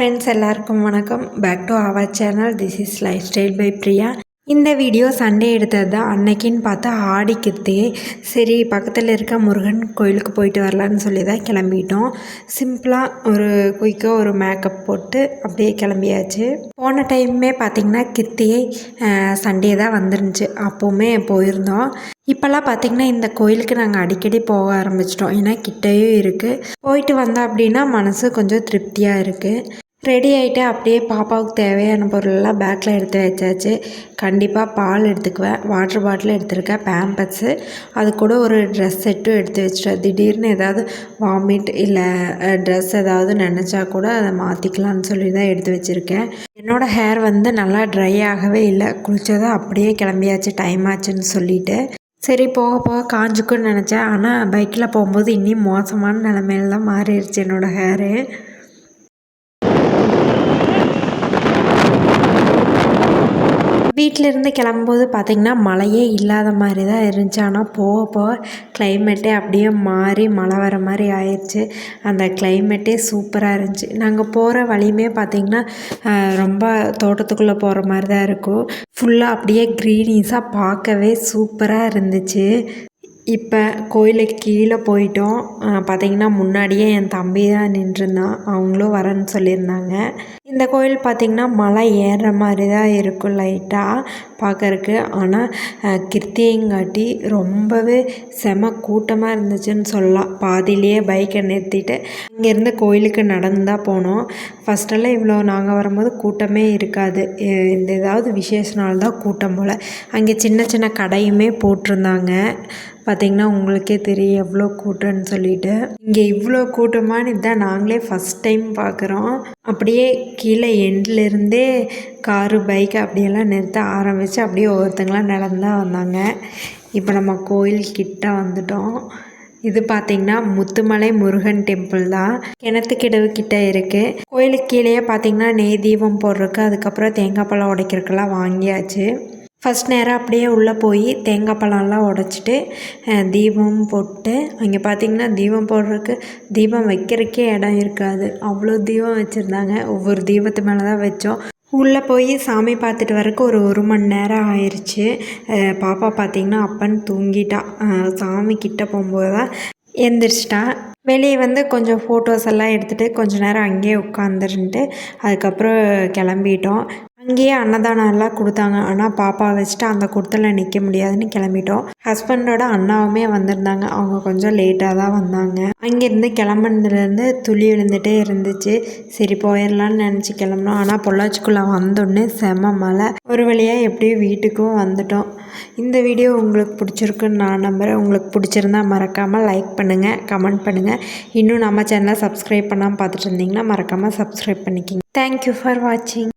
Friends எல்லாருக்கும் வணக்கம். Back to our channel. This is lifestyle by Priya. இந்த video Sunday எடுத்தது தான். அன்னைக்குன்னு பார்த்தா ஆடி கிருத்திகை. சரி பக்கத்தில் இருக்க முருகன் கோயிலுக்கு போயிட்டு வரலான்னு சொல்லி தான் கிளம்பிட்டோம். சிம்பிளாக ஒரு குயிக்காக ஒரு மேக்கப் போட்டு அப்படியே கிளம்பியாச்சு. போன டைமே பார்த்திங்கன்னா கிருத்திகை சண்டே தான் வந்துருந்துச்சு. அப்போவுமே போயிருந்தோம். இப்போல்லாம் பார்த்திங்கன்னா இந்த கோயிலுக்கு நாங்கள் அடிக்கடி போக ஆரம்பிச்சிட்டோம். ஏன்னா கிட்டேயும் இருக்குது. போயிட்டு வந்தோம் அப்படின்னா மனசு கொஞ்சம் திருப்தியாக இருக்குது. ரெடி ஆகிட்டு அப்படியே பாப்பாவுக்கு தேவையான பொருளெல்லாம் பேக்கில் எடுத்து வச்சாச்சு. கண்டிப்பாக பால் எடுத்துக்குவேன், வாட்டர் பாட்டில் எடுத்துருக்கேன், பேம்பர்ஸு, அது கூட ஒரு ட்ரெஸ் செட்டும் எடுத்து வச்சுட்டேன். திடீர்னு ஏதாவது வாமிட் இல்லை ட்ரெஸ் ஏதாவது நினச்சா கூட அதை மாற்றிக்கலான்னு சொல்லி தான் எடுத்து வச்சுருக்கேன். என்னோடய ஹேர் வந்து நல்லா ட்ரை ஆகவே இல்லை. குளித்ததும் அப்படியே கிளம்பியாச்சு டைம் ஆச்சுன்னு சொல்லிவிட்டு. சரி போக போக காஞ்சிக்குன்னு நினச்சேன். ஆனால் பைக்கில் போகும்போது இன்னும் மோசமான நிலமையில தான் மாறிடுச்சு என்னோடய ஹேரு. வீட்டிலேருந்து கிளம்பும்போது பார்த்திங்கன்னா மழையே இல்லாத மாதிரி தான் இருந்துச்சு. ஆனால் போக போக கிளைமேட்டே அப்படியே மாறி மழை வர மாதிரி ஆயிடுச்சு. அந்த கிளைமேட்டே சூப்பராக இருந்துச்சு. நாங்கள் போகிற வழியுமே பார்த்திங்கன்னா ரொம்ப தோட்டத்துக்குள்ளே போகிற மாதிரி தான் இருக்கும். ஃபுல்லாக அப்படியே க்ரீனிஸாக பார்க்கவே சூப்பராக இருந்துச்சு. இப்போ கோயிலுக்கு கீழே போயிட்டோம். பார்த்திங்கன்னா முன்னாடியே என் தம்பி தான் நின்றுருந்தான். அவங்களும் வரேன்னு சொல்லியிருந்தாங்க. இந்த கோயில் பார்த்திங்கன்னா மலை ஏறுற மாதிரி தான் இருக்கும் லைட்டாக பார்க்கறக்கு. ஆனால் கிருத்திகைங்காட்டி ரொம்பவே செம கூட்டமாக இருந்துச்சுன்னு சொல்லலாம். பாதியிலேயே பைக்கை நிறுத்திட்டு இங்கேருந்து கோயிலுக்கு நடந்து தான் போனோம். ஃபஸ்ட்டெல்லாம் இவ்வளோ நாங்கள் வரும்போது கூட்டமே இருக்காது. இந்த ஏதாவது விசேஷ நாள் தான் கூட்டம் போல். அங்கே சின்ன சின்ன கடையுமே போட்டிருந்தாங்க. பார்த்திங்கன்னா உங்களுக்கே தெரியும் எவ்வளோ கூட்டம்னு சொல்லிட்டு. இங்கே இவ்வளோ கூட்டமானு இதுதான் நாங்களே ஃபஸ்ட் டைம் பார்க்குறோம். அப்படியே கீழே எண்ட்லேருந்தே காரு பைக்கு அப்படியெல்லாம் நிறுத்த ஆரம்பித்து அப்படியே ஒவ்வொருத்தங்களாம் நடந்தான் வந்தாங்க. இப்போ நம்ம கோயில் கிட்ட வந்துட்டோம். இது பார்த்திங்கன்னா முத்துமலை முருகன் டெம்பிள் தான். கிணத்துக்கிடவு கிட்ட இருக்குது. கோயிலுக்கு கீழேயே பார்த்திங்கன்னா நெய் தீபம் போடுறதுக்கு, அதுக்கப்புறம் தேங்காய் பழம் உடைக்கிறதுக்கெல்லாம் வாங்கியாச்சு. ஃபஸ்ட் நேரம் அப்படியே உள்ளே போய் தேங்காய் பழம்லாம் உடச்சிட்டு தீபம் போட்டு, அங்கே பார்த்திங்கன்னா தீபம் போடுறதுக்கு தீபம் வைக்கிறதுக்கே இடம் இருக்காது. அவ்வளோ தீபம் வச்சுருந்தாங்க. ஒவ்வொரு தீபத்து மேலே தான் வச்சோம். உள்ளே போய் சாமி பார்த்துட்டு வரக்கு ஒரு மணி நேரம் ஆயிடுச்சு. பாப்பா பார்த்திங்கன்னா அப்பன்னு தூங்கிட்டா. சாமி கிட்டே போகும்போது தான் எந்திரிச்சிட்டா. வெளியே வந்து கொஞ்சம் ஃபோட்டோஸ் எல்லாம் எடுத்துகிட்டு கொஞ்சம் நேரம் அங்கேயே உட்காந்துருந்துட்டு அதுக்கப்புறம் கிளம்பிட்டோம். அங்கேயே அன்னதானம் எல்லாம் கொடுத்தாங்க. ஆனால் பாப்பா வச்சுட்டு அந்த கூட்டத்தில் நிற்க முடியாதுன்னு கிளம்பிட்டோம். ஹஸ்பண்டோட அண்ணாவுமே வந்திருந்தாங்க. அவங்க கொஞ்சம் லேட்டாக தான் வந்தாங்க. அங்கேருந்து கிளம்புனதுலேருந்து துளி விழுந்துகிட்டே இருந்துச்சு. சரி போயிடலான்னு நினச்சி கிளம்புனோம். ஆனால் பொள்ளாச்சிக்குள்ளே வந்தோடனே செம மழை. ஒரு வழியாக எப்படியும் வீட்டுக்கும் வந்துட்டோம். இந்த வீடியோ உங்களுக்கு பிடிச்சிருக்குன்னு நான் நம்புகிறேன். உங்களுக்கு பிடிச்சிருந்தா மறக்காமல் லைக் பண்ணுங்கள், கமெண்ட் பண்ணுங்கள். இன்னும் நம்ம சேனலை சப்ஸ்கிரைப் பண்ணாமல் பார்த்துட்டு இருந்தீங்கன்னா மறக்காமல் சப்ஸ்கிரைப் பண்ணிக்கிங்க. தேங்க்யூ ஃபார் வாட்சிங்.